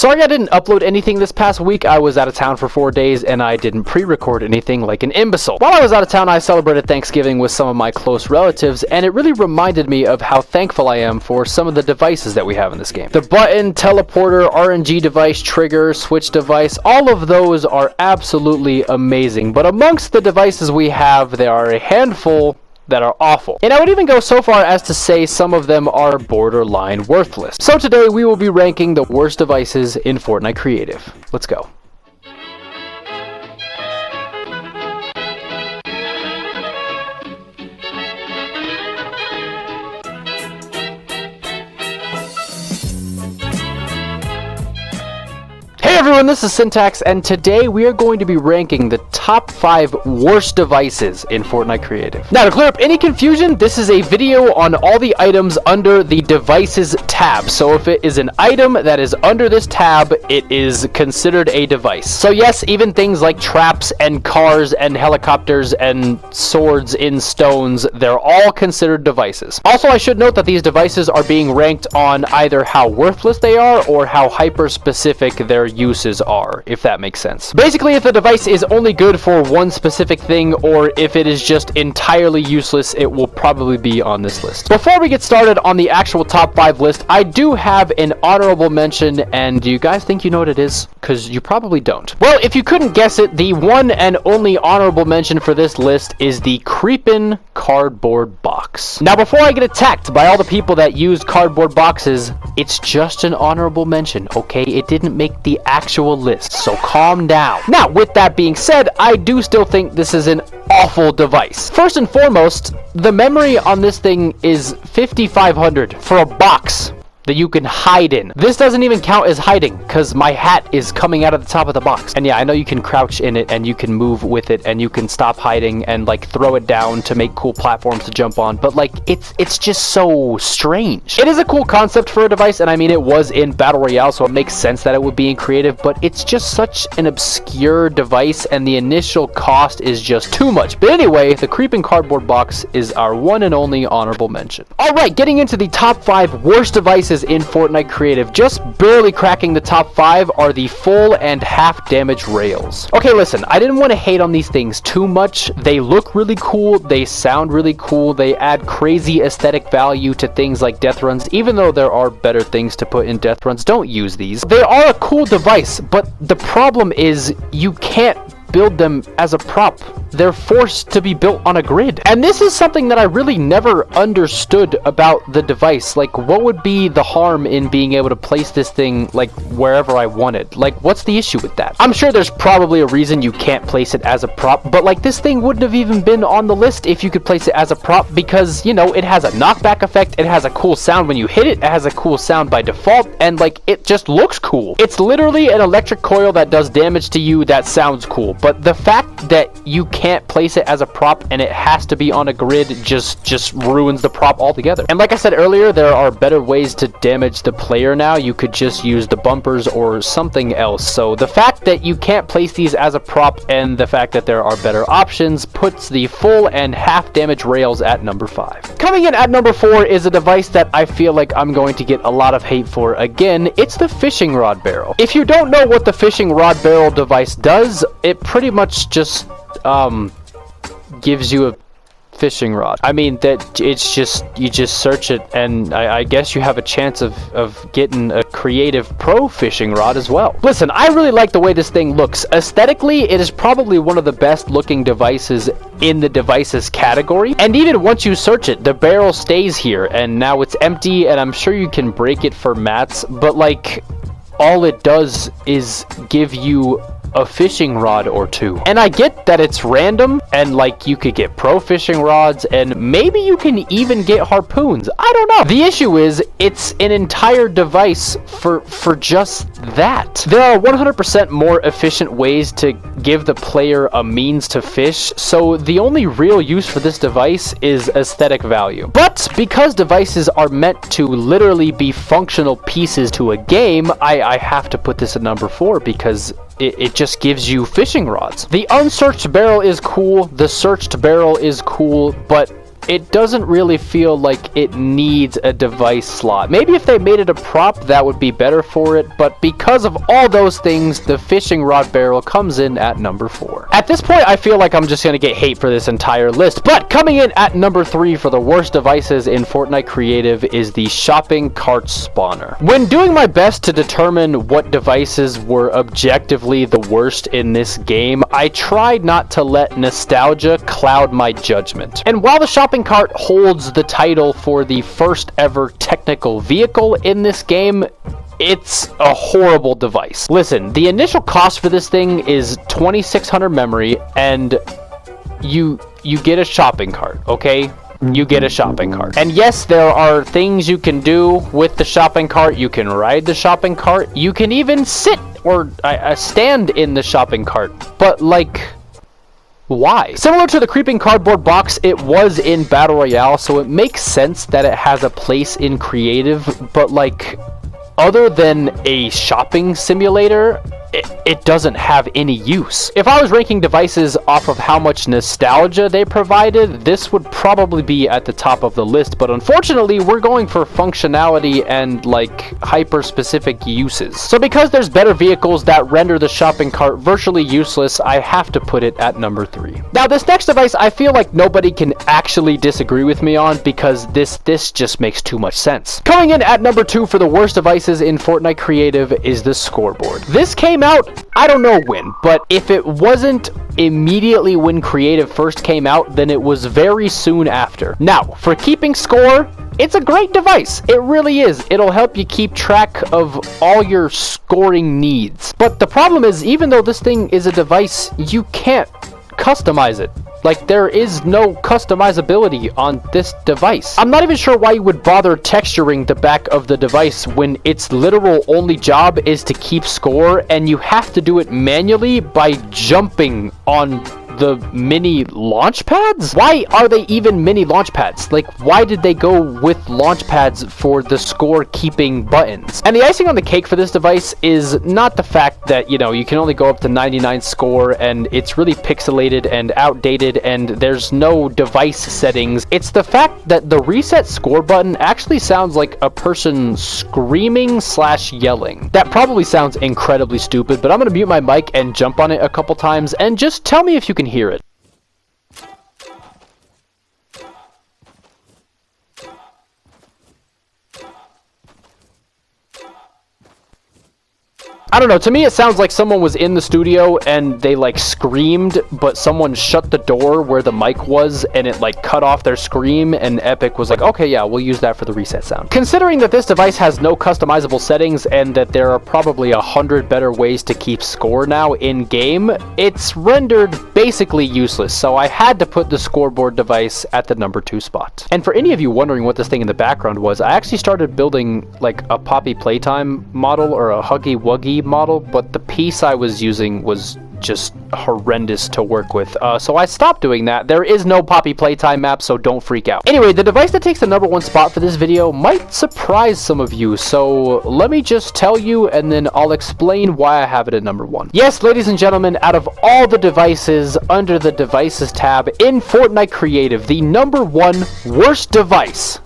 Sorry I didn't upload anything this past week. I was out of town for 4 days and I didn't pre-record anything like an imbecile. While I was out of town, I celebrated Thanksgiving with some of my close relatives, and it really reminded me of how thankful I am for some of the devices that we have in this game. The button, teleporter, RNG device, trigger, switch device, all of those are absolutely amazing. But amongst the devices we have, there are a handful that are awful. And I would even go so far as to say some of them are borderline worthless. So today we will be ranking the worst devices in Fortnite Creative. Let's go. Hey everyone, this is Syntax, and today we are going to be ranking the top 5 worst devices in Fortnite Creative. Now, to clear up any confusion, this is a video on all the items under the devices tab. So if it is an item that is under this tab, it is considered a device. So yes, even things like traps and cars and helicopters and swords in stones, they're all considered devices. Also, I should note that these devices are being ranked on either how worthless they are or how hyper-specific their uses are, if that makes sense. Basically, if the device is only good for one specific thing, or if it is just entirely useless, it will probably be on this list. Before we get started on the actual top 5 list, I do have an honorable mention, and do you guys think you know what it is? Because you probably don't. Well, if you couldn't guess it, the one and only honorable mention for this list is the creepin' cardboard box. Now, before I get attacked by all the people that use cardboard boxes, it's just an honorable mention, okay? It didn't make the actual list, so calm down. Now, with that being said, I do still think this is an awful device. First and foremost, the memory on this thing is 5,500 for a box that you can hide in. This doesn't even count as hiding because my hat is coming out of the top of the box. And yeah, I know you can crouch in it and you can move with it and you can stop hiding and like throw it down to make cool platforms to jump on, but like it's just so strange. It is a cool concept for a device, and I mean it was in Battle Royale, so it makes sense that it would be in creative, but it's just such an obscure device and the initial cost is just too much. But anyway, the creeping cardboard box is our one and only honorable mention. Alright, getting into the top 5 worst devices in Fortnite Creative. Just barely cracking the top 5 are the full and half damage rails. Okay, listen, I didn't want to hate on these things too much. They look really cool, they sound really cool, they add crazy aesthetic value to things like death runs. Even though there are better things to put in death runs, don't use these. They are a cool device, but the problem is you can't build them as a prop. They're forced to be built on a grid. And this is something that I really never understood about the device. Like, what would be the harm in being able to place this thing, like, wherever I wanted? Like, what's the issue with that? I'm sure there's probably a reason you can't place it as a prop, but, like, this thing wouldn't have even been on the list if you could place it as a prop because, you know, it has a knockback effect, it has a cool sound when you hit it, it has a cool sound by default, and, like, it just looks cool. It's literally an electric coil that does damage to you that sounds cool. But the fact that you can't place it as a prop and it has to be on a grid just ruins the prop altogether. And like I said earlier, there are better ways to damage the player now. You could just use the bumpers or something else. So the fact that you can't place these as a prop and the fact that there are better options puts the full and half damage rails at number 5. Coming in at number 4 is a device that I feel like I'm going to get a lot of hate for again. It's the fishing rod barrel. If you don't know what the fishing rod barrel device does, it pretty much just gives you a fishing rod. I mean, that it's just, you just search it and I guess you have a chance of getting a creative pro fishing rod as well. Listen, I really like the way this thing looks. Aesthetically, it is probably one of the best looking devices in the devices category, and even once you search it, the barrel stays here and now it's empty, and I'm sure you can break it for mats, but like all it does is give you a fishing rod or two. And I get that it's random and like you could get pro fishing rods and maybe you can even get harpoons. I don't know. The issue is it's an entire device for just that. There are 100% more efficient ways to give the player a means to fish, so the only real use for this device is aesthetic value. But because devices are meant to literally be functional pieces to a game, I have to put this at number 4 because it just gives you fishing rods. The unsearched barrel is cool, the searched barrel is cool, but it doesn't really feel like it needs a device slot. Maybe if they made it a prop, that would be better for it, but because of all those things, the fishing rod barrel comes in at number 4. At this point, I feel like I'm just gonna get hate for this entire list, but coming in at number 3 for the worst devices in Fortnite Creative is the shopping cart spawner. When doing my best to determine what devices were objectively the worst in this game, I tried not to let nostalgia cloud my judgment. And while the shopping cart holds the title for the first ever technical vehicle in this game, it's a horrible device. Listen, the initial cost for this thing is 2600 memory, and you get a shopping cart, okay? You get a shopping cart. And yes, there are things you can do with the shopping cart. You can ride the shopping cart. You can even sit or stand in the shopping cart. But, like, why? Similar to the creeping cardboard box, it was in Battle Royale, so it makes sense that it has a place in creative, but like, other than a shopping simulator, it doesn't have any use. If I was ranking devices off of how much nostalgia they provided, this would probably be at the top of the list, but unfortunately, we're going for functionality and, like, hyper-specific uses. So because there's better vehicles that render the shopping cart virtually useless, I have to put it at number 3. Now, this next device, I feel like nobody can actually disagree with me on, because this just makes too much sense. Coming in at number 2 for the worst devices in Fortnite Creative is the scoreboard. This came out, I don't know when, but if it wasn't immediately when Creative first came out, then it was very soon after. Now, for keeping score, it's a great device. It really is. It'll help you keep track of all your scoring needs. But the problem is, even though this thing is a device, you can't customize it. Like, there is no customizability on this device. I'm not even sure why you would bother texturing the back of the device when its literal only job is to keep score, and you have to do it manually by jumping on the mini launch pads? Why are they even mini launch pads? Like, why did they go with launch pads for the score keeping buttons? And the icing on the cake for this device is not the fact that, you know, you can only go up to 99 score and it's really pixelated and outdated and there's no device settings. It's the fact that the reset score button actually sounds like a person screaming / yelling. That probably sounds incredibly stupid, but I'm gonna mute my mic and jump on it a couple times and just tell me if you can hear it. I don't know, to me it sounds like someone was in the studio and they like screamed, but someone shut the door where the mic was and it like cut off their scream, and Epic was like, okay, yeah, we'll use that for the reset sound. Considering that this device has no customizable settings and that there are probably 100 better ways to keep score now in game, it's rendered basically useless, so I had to put the scoreboard device at the number 2 spot. And for any of you wondering what this thing in the background was, I actually started building like a Poppy Playtime model or a Huggy Wuggy model, but the piece I was using was just horrendous to work with, so I stopped doing that. There is no Poppy Playtime map, so don't freak out. Anyway, the device that takes the number 1 spot for this video might surprise some of you, so let me just tell you and then I'll explain why I have it at number 1. Yes, ladies and gentlemen, out of all the devices under the devices tab in Fortnite Creative, the number 1 worst device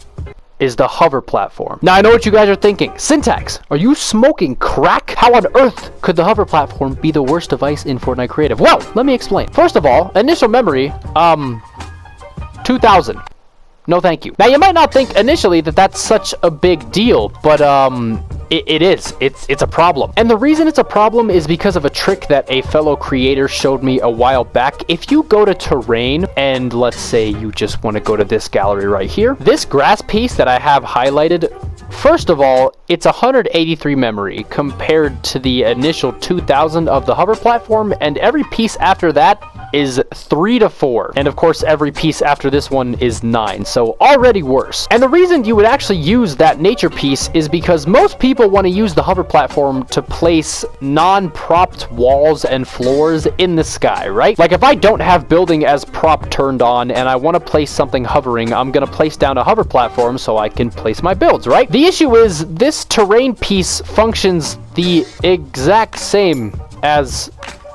is the hover platform. Now, I know what you guys are thinking. Syntax, are you smoking crack? How on earth could the hover platform be the worst device in Fortnite Creative? Well, let me explain. First of all, initial memory, 2000. No thank you. Now, you might not think initially that that's such a big deal, but it is. It's a problem. And the reason it's a problem is because of a trick that a fellow creator showed me a while back. If you go to terrain, and let's say you just want to go to this gallery right here, this grass piece that I have highlighted, first of all, it's 183 memory compared to the initial 2000 of the hover platform, and every piece after that is 3 to 4. And of course, every piece after this one is 9, so already worse. And the reason you would actually use that nature piece is because most people want to use the hover platform to place non-propped walls and floors in the sky, right? Like if I don't have building as prop turned on and I want to place something hovering, I'm going to place down a hover platform so I can place my builds, right? The issue is this terrain piece functions the exact same as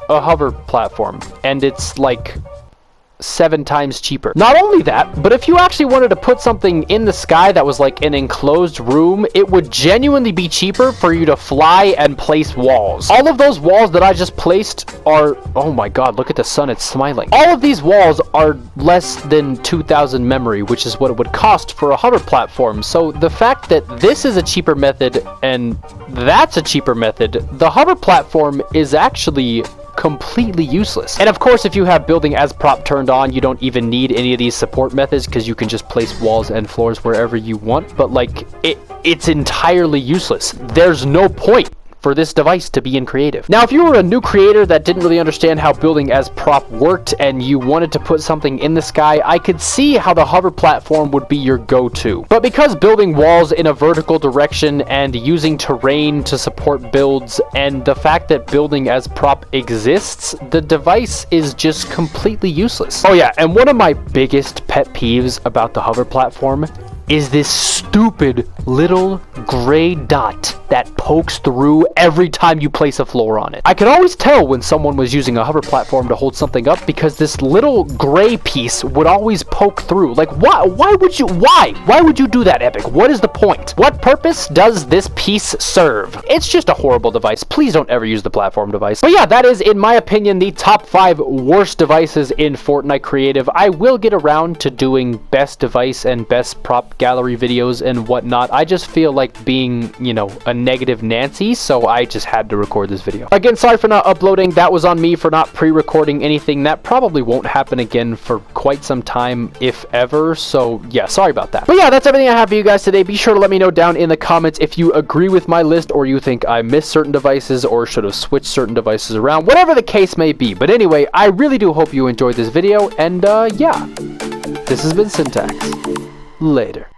a hover platform, and it's like 7 times cheaper. Not only that, but if you actually wanted to put something in the sky that was like an enclosed room, it would genuinely be cheaper for you to fly and place walls. All of those walls that I just placed are, oh my god, look at the sun, it's smiling. All of these walls are less than 2,000 memory, which is what it would cost for a hover platform. So the fact that this is a cheaper method and that's a cheaper method, the hover platform is actually completely useless. And of course, if you have building as prop turned on, you don't even need any of these support methods because you can just place walls and floors wherever you want. But like, it's entirely useless. There's no point for this device to be in creative. Now, if you were a new creator that didn't really understand how building as prop worked and you wanted to put something in the sky, I could see how the hover platform would be your go-to. But because building walls in a vertical direction and using terrain to support builds and the fact that building as prop exists, the device is just completely useless. Oh yeah, and one of my biggest pet peeves about the hover platform is this stupid little gray dot that pokes through every time you place a floor on it. I could always tell when someone was using a hover platform to hold something up because this little gray piece would always poke through. Like, why would you do that, Epic? What is the point? What purpose does this piece serve? It's just a horrible device. Please don't ever use the platform device. But yeah, that is, in my opinion, the top 5 worst devices in Fortnite Creative. I will get around to doing best device and best prop gallery videos and whatnot. I just feel like being, you know, a negative Nancy, so I just had to record this video. Again, sorry for not uploading. That was on me for not pre-recording anything. That probably won't happen again for quite some time, if ever, so yeah, sorry about that. But yeah, that's everything I have for you guys today. Be sure to let me know down in the comments if you agree with my list or you think I missed certain devices or should have switched certain devices around, whatever the case may be. But anyway, I really do hope you enjoyed this video, and yeah, this has been Syntax. Later.